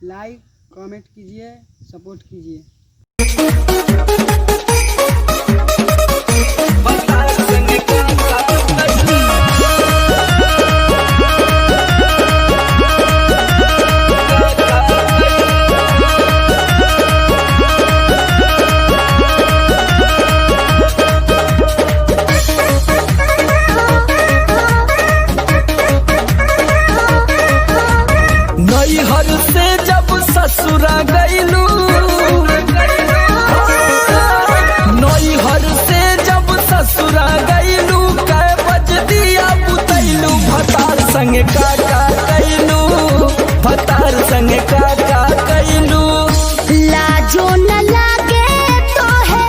लाइक comment कीजिए, support कीजिए। नैहर से जब ससुरा गईलू, नैहर से जब ससुरा गईलू, कै बज दिया बुतैलू, भतार संगे काका कैलू, भतार संगे काका कैलू। लाजो न लागे तो है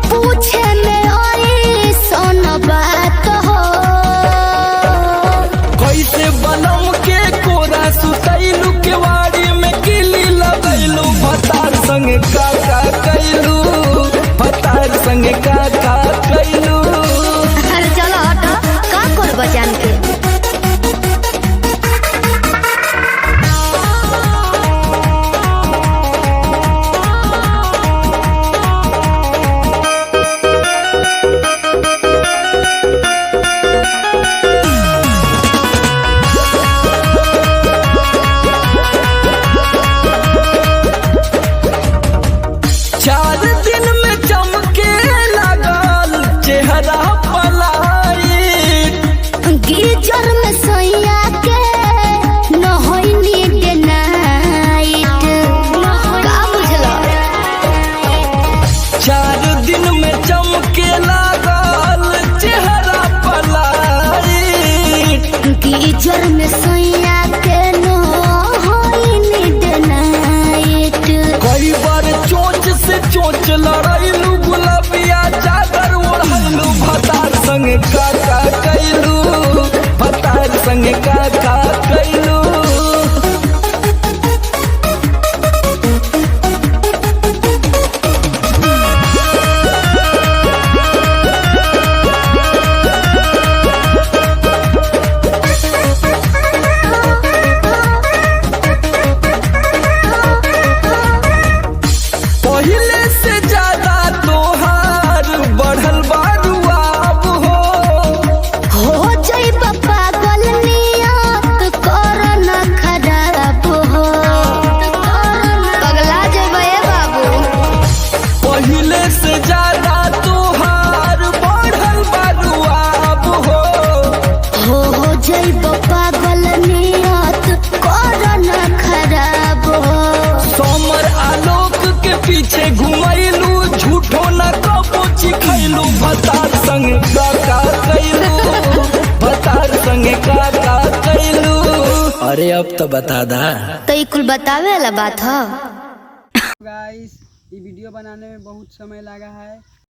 पूछे में ओई सोन बात हो। कैसे बनम के कोरा सुतैलू, केवाड़ी में किली लगैलू, भतार संगे काका कैलू, भतार संगे काका कैलू। अरे चलो हटो, का कर बजान के। चार दिन में चमके लगल चेहरा पलायिट, गिरजर में सोया के न होइनी डे नाइट। का बुझलो? चार दिन में चमके लगल चेहरा पलायिट, गिरजर में सोया के न होइनी डे नाइट। कई बार चोंच से चोंच लड़ैलू, गुलाबिया चादर ओढ़ैलू, भतार संगे काका कैलू, भतार संगे काका कैलू। पहिले से ज्यादा तोहार बढ़ल बारुआब हो जइब पागल नियत कर न खराब हो। पगला जइब ए बाबू। पहिले से ज्यादा तोहार बढ़ल बारुआब हो जइब पागल नियत कर न खराब हो। समर आलोक के पीछे घुमैलू, झूठो न कबो चिखैलू, भतार संगे काका कैलू, भतार संगे काका कैलू। अरे अब तो बता दा। तो ई कुल बतावे वाला बात ह। गाइस, ये वीडियो बनाने में बहुत समय लगा है।